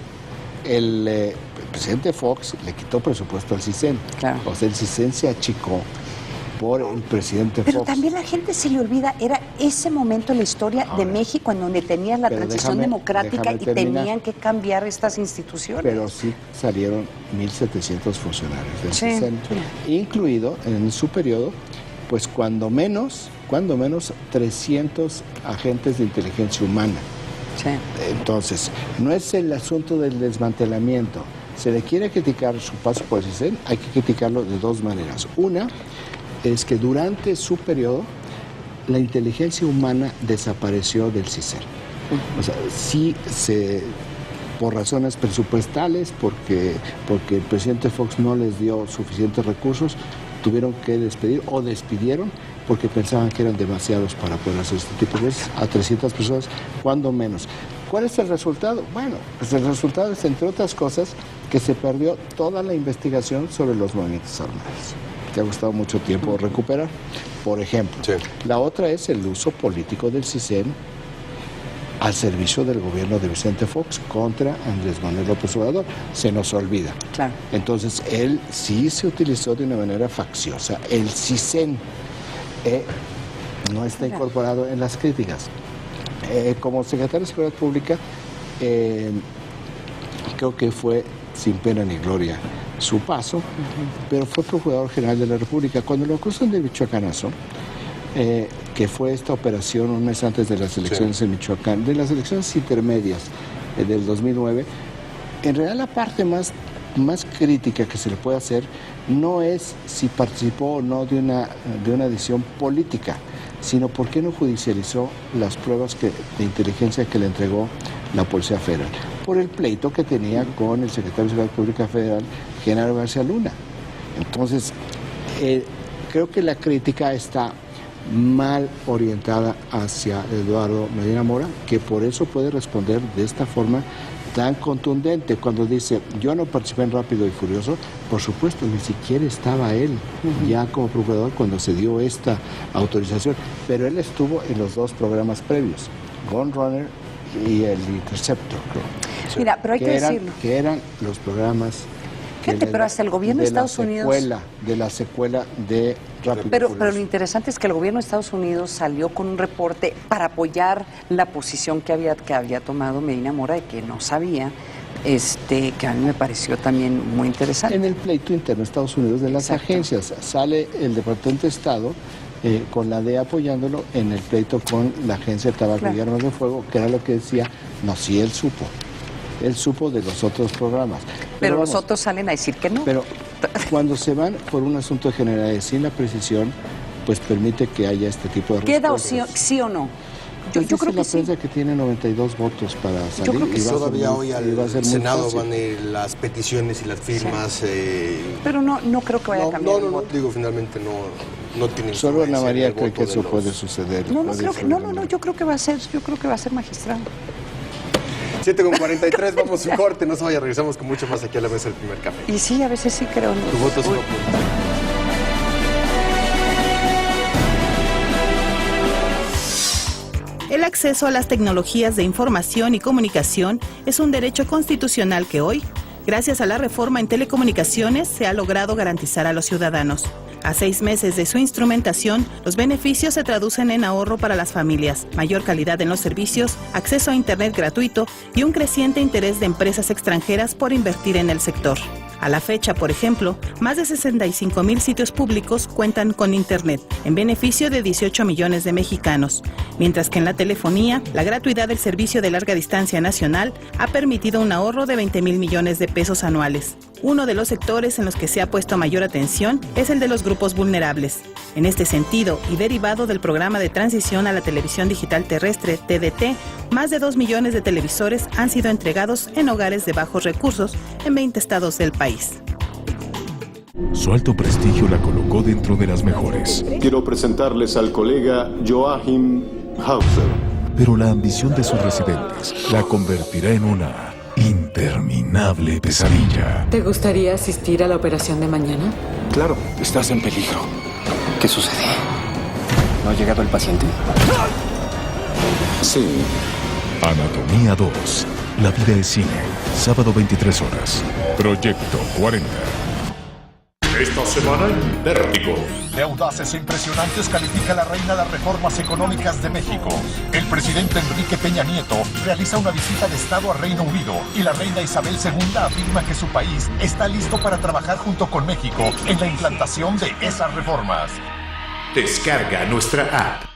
El presidente Fox le quitó presupuesto al CISEN. Claro. O sea, el CISEN se achicó por el presidente Fox. Pero también la gente se le olvida, era ese momento en la historia de México en donde tenías la transición democrática y tenían que cambiar estas instituciones. Pero sí salieron 1.700 funcionarios del CISEN, incluido en su periodo, pues cuando menos 300 agentes de inteligencia humana. Sí. Entonces, no es el asunto del desmantelamiento. Se le quiere criticar su paso por el CISEN, hay que criticarlo de 2 maneras. Una es que durante su periodo la inteligencia humana desapareció del CISEN. O sea, sí por razones presupuestales, porque el presidente Fox no les dio suficientes recursos, tuvieron que despedir o despidieron porque pensaban que eran demasiados para poder hacer este tipo de cosas, a 300 personas, cuando menos. ¿Cuál es el resultado? Bueno, pues el resultado es, entre otras cosas, que se perdió toda la investigación sobre los movimientos armados, que ha costado mucho tiempo recuperar, por ejemplo. Sí. La otra es el uso político del CISEN al servicio del gobierno de Vicente Fox contra Andrés Manuel López Obrador. Se nos olvida. Claro. Entonces, él sí se utilizó de una manera facciosa. El CISEN no está incorporado en las críticas. Como secretario de Seguridad Pública, creo que fue sin pena ni gloria su paso, pero fue Procurador General de la República. Cuando lo acusan de Michoacanazo, que fue esta operación un mes antes de las elecciones en Michoacán, de las elecciones intermedias del 2009, en realidad la parte más crítica que se le puede hacer no es si participó o no de una decisión política, sino por qué no judicializó las pruebas de inteligencia que le entregó la Policía Federal, por el pleito que tenía con el secretario de Seguridad Pública Federal, Genaro García Luna. Entonces, creo que la crítica está mal orientada hacia Eduardo Medina Mora, que por eso puede responder de esta forma tan contundente cuando dice, yo no participé en Rápido y Furioso. Por supuesto, ni siquiera estaba él ya como procurador cuando se dio esta autorización, pero él estuvo en los 2 programas previos, Gun Runner y el Interceptor, creo. Mira, pero hay que decirlo. Que eran los programas... Fíjate, pero hasta el gobierno de Estados Unidos... De la secuela de Rápido pero lo interesante es que el gobierno de Estados Unidos salió con un reporte para apoyar la posición que había tomado Medina Mora, de que no sabía que a mí me pareció también muy interesante. En el pleito interno de Estados Unidos de las agencias sale el Departamento de Estado con la DEA apoyándolo en el pleito con la Agencia de Tabaco y Armas de Fuego, que era lo que decía, no, sí, él supo de los otros programas. Pero los otros salen a decir que no. Pero cuando se van por un asunto de generalidad sin la precisión, pues permite que haya este tipo de ¿Queda respuestas. sí o no? Yo creo que la prensa que tiene 92 votos para salir. Yo creo que todavía hoy al Senado van las peticiones y las firmas. Pero no creo que vaya a cambiar. No, digo, finalmente no tiene. Solo Ana María cree que eso puede suceder. No, yo creo que va a ser magistrado. 7:43, vamos a un corte, no se vaya, regresamos con mucho más aquí a la mesa del primer café. Y sí, a veces sí creo. Tu voto es un El acceso a las tecnologías de información y comunicación es un derecho constitucional que hoy, gracias a la reforma en telecomunicaciones, se ha logrado garantizar a los ciudadanos. A 6 meses de su instrumentación, los beneficios se traducen en ahorro para las familias, mayor calidad en los servicios, acceso a Internet gratuito y un creciente interés de empresas extranjeras por invertir en el sector. A la fecha, por ejemplo, más de 65,000 sitios públicos cuentan con Internet, en beneficio de 18 millones de mexicanos, mientras que en la telefonía, la gratuidad del servicio de larga distancia nacional ha permitido un ahorro de 20,000 millones de pesos anuales. Uno de los sectores en los que se ha puesto mayor atención es el de los grupos vulnerables. En este sentido, y derivado del programa de transición a la televisión digital terrestre, TDT, más de 2 millones de televisores han sido entregados en hogares de bajos recursos en 20 estados del país. Su alto prestigio la colocó dentro de las mejores. Quiero presentarles al colega Joachim Hauser. Pero la ambición de sus residentes la convertirá en una interminable pesadilla. ¿Te gustaría asistir a la operación de mañana? Claro, estás en peligro. ¿Qué sucede? ¿No ha llegado el paciente? Sí. Anatomía 2. La vida es cine. Sábado 23 horas. Proyecto 40. Esta semana en Vértigo. De audaces e impresionantes califica la reina las reformas económicas de México. El presidente Enrique Peña Nieto realiza una visita de Estado a Reino Unido y la reina Isabel II afirma que su país está listo para trabajar junto con México en la implantación de esas reformas. Descarga nuestra app.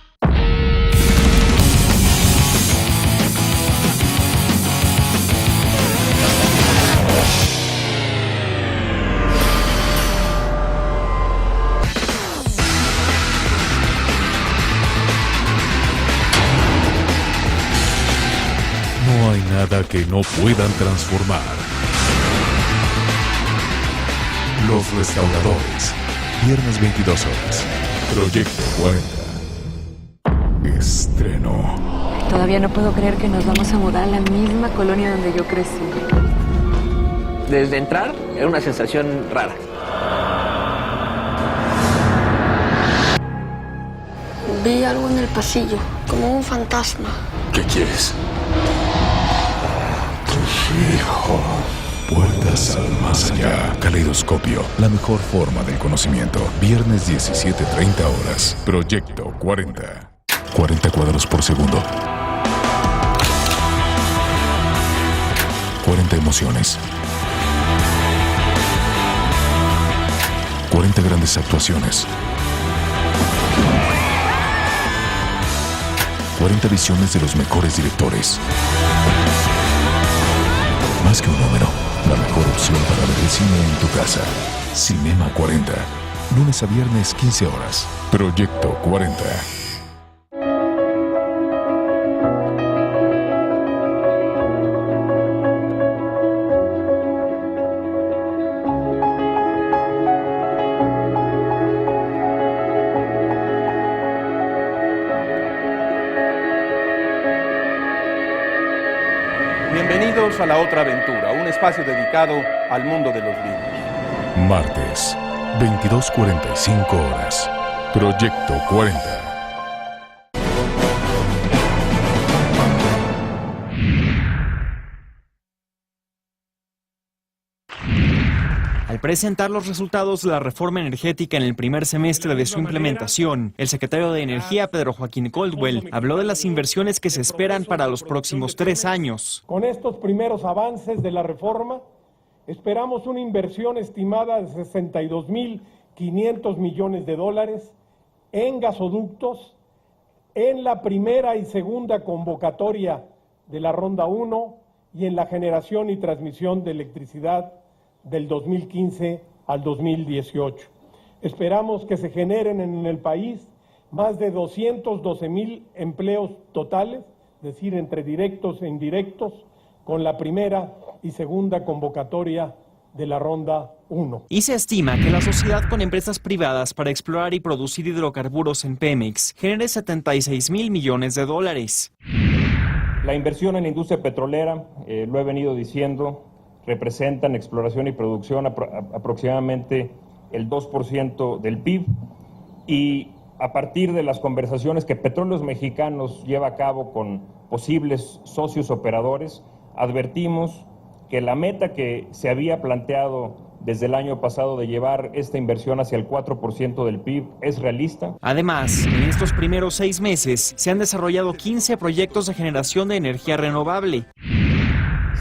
No hay nada que no puedan transformar. Los Restauradores. Viernes 22 horas. Proyecto 40. Estreno. Todavía no puedo creer que nos vamos a mudar a la misma colonia donde yo crecí. Desde entrar era una sensación rara. Vi algo en el pasillo, como un fantasma. ¿Qué quieres? Tus hijos. Puertas al más allá. Caleidoscopio, la mejor forma del conocimiento. Viernes 17:30 horas. Proyecto 40. 40 cuadros por segundo. 40 emociones. 40 grandes actuaciones. 40 visiones de los mejores directores. Más que un número, la mejor opción para ver el cine en tu casa. Cinema 40. Lunes a viernes 15 horas. Proyecto 40. Bienvenidos a La Otra Aventura, un espacio dedicado al mundo de los libros. Martes, 22:45 horas. Proyecto 40. Al presentar los resultados de la reforma energética en el primer semestre de su implementación, el secretario de Energía, Pedro Joaquín Caldwell, habló de las inversiones que se esperan para los próximos 3 años. Con estos primeros avances de la reforma, esperamos una inversión estimada de $62.500 millones en gasoductos, en la primera y segunda convocatoria de la Ronda 1 y en la generación y transmisión de electricidad del 2015 al 2018. Esperamos que se generen en el país más de 212,000 empleos totales, es decir, entre directos e indirectos, con la primera y segunda convocatoria de la Ronda 1. Y se estima que la sociedad con empresas privadas para explorar y producir hidrocarburos en Pemex genere $76,000 millones. La inversión en la industria petrolera, lo he venido diciendo, representa en exploración y producción aproximadamente el 2% del PIB, y a partir de las conversaciones que Petróleos Mexicanos lleva a cabo con posibles socios operadores, advertimos que la meta que se había planteado desde el año pasado de llevar esta inversión hacia el 4% del PIB es realista. Además, en estos primeros 6 meses se han desarrollado 15 proyectos de generación de energía renovable.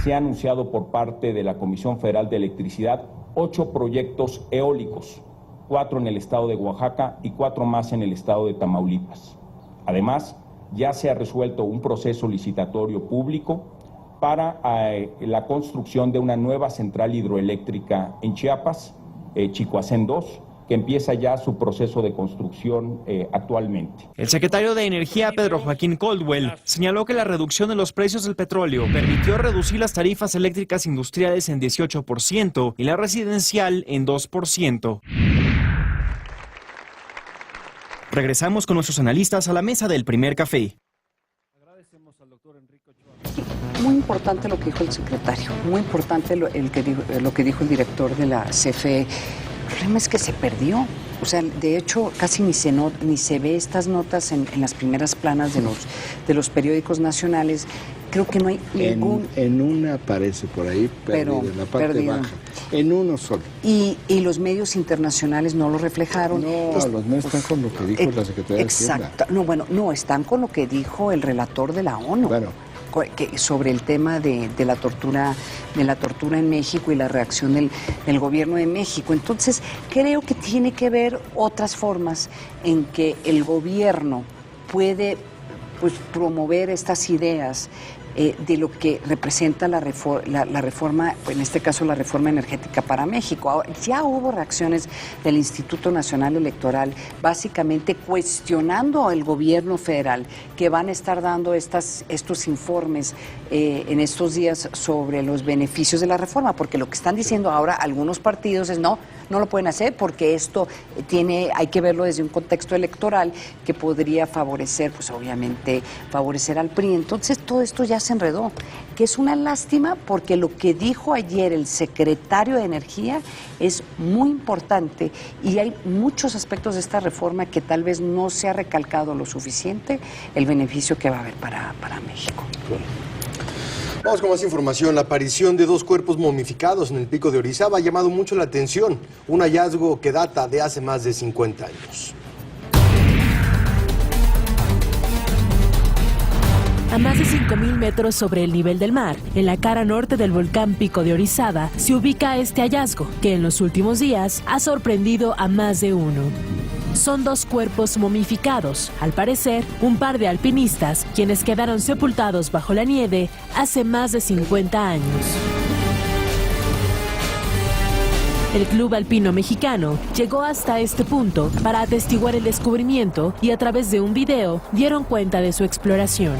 Se ha anunciado por parte de la Comisión Federal de Electricidad 8 proyectos eólicos, 4 en el estado de Oaxaca y 4 más en el estado de Tamaulipas. Además, ya se ha resuelto un proceso licitatorio público para la construcción de una nueva central hidroeléctrica en Chiapas, Chicoacén 2, que empieza ya su proceso de construcción actualmente. El secretario de Energía, Pedro Joaquín Caldwell, señaló que la reducción de los precios del petróleo permitió reducir las tarifas eléctricas industriales en 18% y la residencial en 2%. Regresamos con nuestros analistas a la mesa del primer café. Muy importante lo que dijo el secretario, muy importante lo que dijo el director de la CFE. El problema es que se perdió. O sea, de hecho, casi ni se ve estas notas en las primeras planas de los periódicos nacionales. Creo que no hay ningún... En una aparece por ahí, perdido, en la parte baja. En uno solo. Y los medios internacionales no lo reflejaron. No, los medios están con lo que dijo la Secretaría de Hacienda. Exacto. No, están con lo que dijo el relator de la ONU. Bueno. Sobre el tema de la tortura en México y la reacción del gobierno de México. Entonces, creo que tiene que haber otras formas en que el gobierno puede promover estas ideas de lo que representa la reforma, en este caso la reforma energética para México. Ahora, ya hubo reacciones del Instituto Nacional Electoral, básicamente cuestionando al gobierno federal, que van a estar dando estos informes en estos días sobre los beneficios de la reforma, porque lo que están diciendo ahora algunos partidos es no lo pueden hacer porque esto hay que verlo desde un contexto electoral que podría favorecer, obviamente, favorecer al PRI. Entonces todo esto ya se enredó, que es una lástima porque lo que dijo ayer el secretario de Energía es muy importante y hay muchos aspectos de esta reforma que tal vez no se ha recalcado lo suficiente el beneficio que va a haber para México. Vamos con más información. La aparición de 2 cuerpos momificados en el Pico de Orizaba ha llamado mucho la atención. Un hallazgo que data de hace más de 50 años. A más de 5,000 metros sobre el nivel del mar, en la cara norte del volcán Pico de Orizaba, se ubica este hallazgo, que en los últimos días ha sorprendido a más de uno. Son 2 cuerpos momificados, al parecer, un par de alpinistas, quienes quedaron sepultados bajo la nieve hace más de 50 años. El Club Alpino Mexicano llegó hasta este punto para atestiguar el descubrimiento y a través de un video dieron cuenta de su exploración.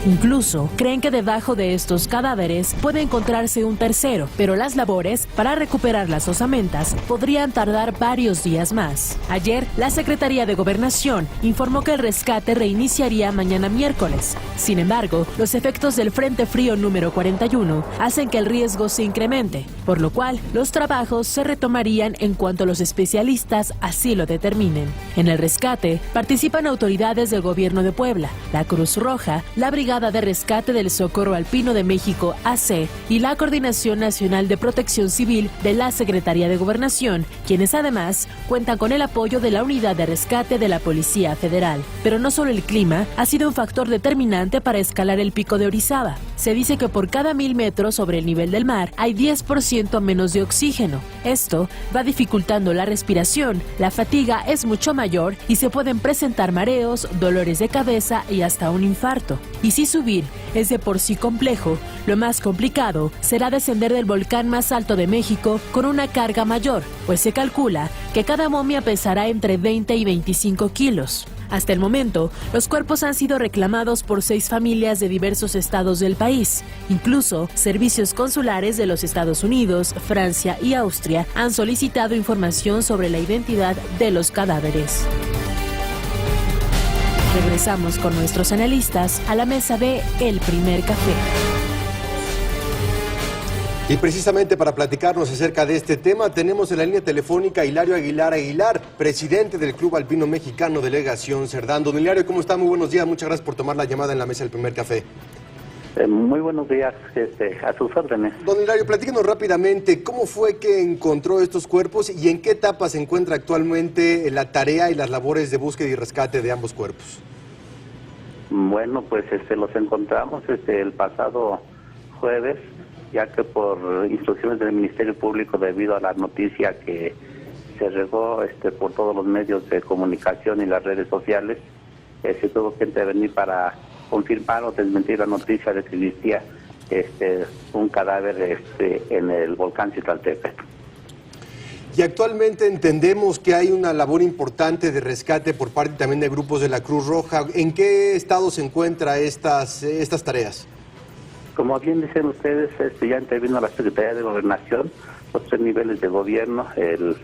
Incluso creen que debajo de estos cadáveres puede encontrarse un tercero, pero las labores para recuperar las osamentas podrían tardar varios días más. Ayer, la Secretaría de Gobernación informó que el rescate reiniciaría mañana miércoles. Sin embargo, los efectos del Frente Frío número 41 hacen que el riesgo se incremente, por lo cual los trabajos se retomarían en cuanto los especialistas así lo determinen. En el rescate participan autoridades del Gobierno de Puebla, la Cruz Roja, la Brigada Brigada de Rescate del Socorro Alpino de México, AC, y la Coordinación Nacional de Protección Civil de la Secretaría de Gobernación, quienes además cuentan con el apoyo de la Unidad de Rescate de la Policía Federal. Pero no solo el clima ha sido un factor determinante para escalar el pico de Orizaba. Se dice que por cada 1000 metros sobre el nivel del mar hay 10% menos de oxígeno. Esto va dificultando la respiración, la fatiga es mucho mayor y se pueden presentar mareos, dolores de cabeza y hasta un infarto. Y si subir es de por sí complejo, lo más complicado será descender del volcán más alto de México con una carga mayor, pues se calcula que cada momia pesará entre 20 y 25 kilos. Hasta el momento, los cuerpos han sido reclamados por 6 familias de diversos estados del país. Incluso, servicios consulares de los Estados Unidos, Francia y Austria han solicitado información sobre la identidad de los cadáveres. Regresamos con nuestros analistas a la mesa de El Primer Café. Y precisamente para platicarnos acerca de este tema, tenemos en la línea telefónica a Hilario Aguilar, presidente del Club Alpino Mexicano, Delegación Cerdán. Don Hilario, ¿cómo está? Muy buenos días, muchas gracias por tomar la llamada en la mesa del Primer Café. Muy buenos días, a sus órdenes. Don Hilario, platíquenos rápidamente, ¿cómo fue que encontró estos cuerpos y en qué etapa se encuentra actualmente la tarea y las labores de búsqueda y rescate de ambos cuerpos? Bueno, pues los encontramos el pasado jueves, ya que por instrucciones del Ministerio Público, debido a la noticia que se regó por todos los medios de comunicación y las redes sociales, se tuvo que intervenir para confirmar o desmentir la noticia de que existía un cadáver en el volcán Citlaltépetl. Y actualmente entendemos que hay una labor importante de rescate por parte también de grupos de la Cruz Roja. ¿En qué estado se encuentran estas tareas? Como bien dicen ustedes, ya intervino la Secretaría de Gobernación, los 3 niveles de gobierno, el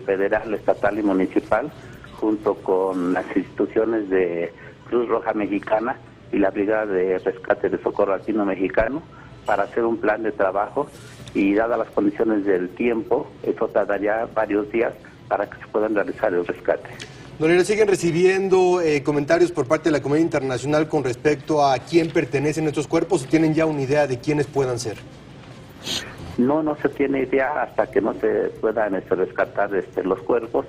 federal, estatal y municipal, junto con las instituciones de Cruz Roja Mexicana y la Brigada de Rescate de Socorro Alpino Mexicano, para hacer un plan de trabajo, y dadas las condiciones del tiempo, esto tardaría varios días para que se puedan realizar el rescate. Don Hilario, ¿siguen recibiendo comentarios por parte de la comunidad internacional con respecto a quién pertenecen estos cuerpos o tienen ya una idea de quiénes puedan ser? No se tiene idea hasta que no se puedan rescatar los cuerpos,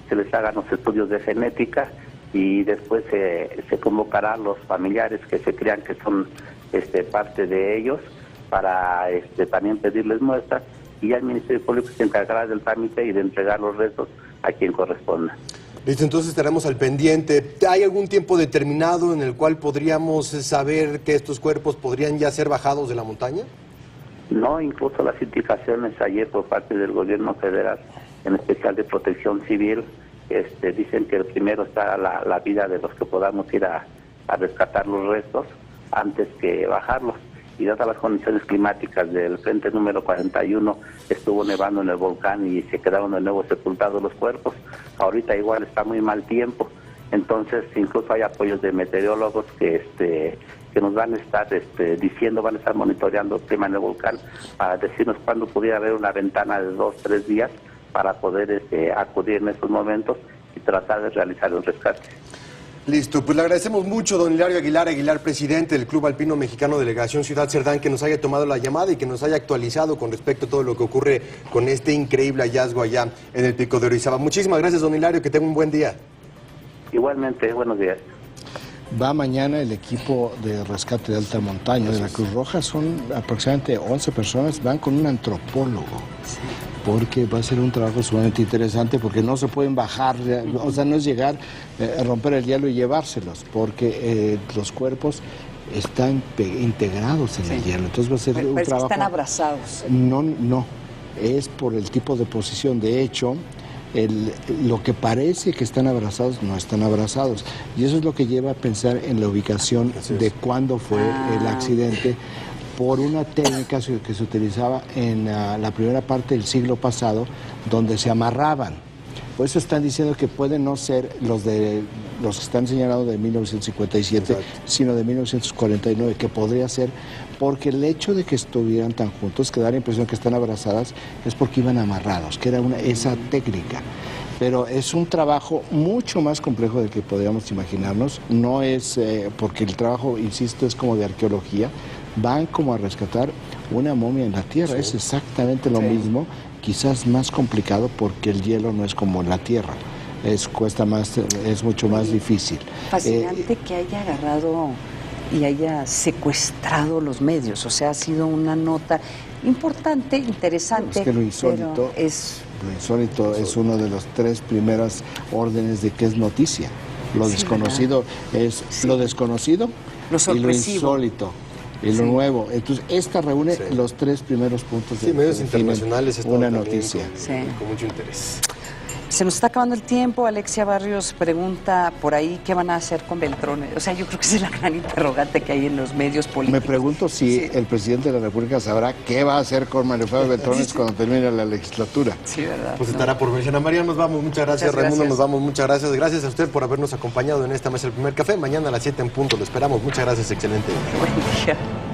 se les hagan los estudios de genética y después se convocará a los familiares que se crean que son parte de ellos para también pedirles muestras, y ya el Ministerio Público se encargará del trámite y de entregar los restos a quien corresponda. Listo, entonces estaremos al pendiente. ¿Hay algún tiempo determinado en el cual podríamos saber que estos cuerpos podrían ya ser bajados de la montaña? No, incluso las indicaciones ayer por parte del gobierno federal, en especial de Protección Civil, dicen que primero está la vida de los que podamos ir a rescatar los restos antes que bajarlos. Y dadas las condiciones climáticas del frente número 41, estuvo nevando en el volcán y se quedaron de nuevo sepultados los cuerpos. Ahorita igual está muy mal tiempo, entonces incluso hay apoyos de meteorólogos que nos van a estar diciendo, van a estar monitoreando el clima en el volcán para decirnos cuándo pudiera haber una ventana de 2-3 días para poder acudir en esos momentos y tratar de realizar el rescate. Listo, pues le agradecemos mucho, don Hilario Aguilar, presidente del Club Alpino Mexicano Delegación Ciudad Cerdán, que nos haya tomado la llamada y que nos haya actualizado con respecto a todo lo que ocurre con este increíble hallazgo allá en el Pico de Orizaba. Muchísimas gracias, don Hilario, que tenga un buen día. Igualmente, buenos días. Va mañana el equipo de rescate de alta montaña de la Cruz Roja, son aproximadamente 11 personas, van con un antropólogo. Sí. Porque va a ser un trabajo sumamente interesante, porque no se pueden bajar, o sea, no es llegar a romper el hielo y llevárselos, porque los cuerpos están integrados en el hielo, entonces va a ser un trabajo... Están abrazados. No, es por el tipo de posición, de hecho, lo que parece que están abrazados, no están abrazados, y eso es lo que lleva a pensar en la ubicación de cuándo fue el accidente, por una técnica que se utilizaba en la primera parte del siglo pasado, donde se amarraban. Por eso están diciendo que pueden no ser los que están señalados de 1957, sino de 1949, que podría ser, porque el hecho de que estuvieran tan juntos, que da la impresión que están abrazadas, es porque iban amarrados, que era esa técnica. Pero es un trabajo mucho más complejo del que podríamos imaginarnos. No es, porque el trabajo, insisto, es como de arqueología. Van como a rescatar una momia en la tierra. Sí. Es exactamente lo mismo, quizás más complicado porque el hielo no es como la tierra. Cuesta más, es mucho más difícil. Fascinante que haya agarrado y haya secuestrado los medios. O sea, ha sido una nota importante, interesante. Es que lo insólito es uno de los 3 primeras órdenes de qué es noticia. Lo desconocido es lo desconocido, y lo insólito. Y lo nuevo. Entonces, esta reúne los 3 primeros puntos de medios internacionales, una noticia. Con mucho interés. Se nos está acabando el tiempo. Alexia Barrios pregunta por ahí qué van a hacer con Beltrones. O sea, yo creo que esa es la gran interrogante que hay en los medios políticos. Me pregunto si el presidente de la República sabrá qué va a hacer con Mario Fabio Beltrones cuando termine la legislatura. Sí, ¿verdad? Pues estará por mencionar. María, nos vamos. Muchas gracias. Raimundo, nos vamos. Muchas gracias. Gracias a usted por habernos acompañado en esta mesa del Primer Café. Mañana a las 7 en punto. Lo esperamos. Muchas gracias. Excelente día. Buen día.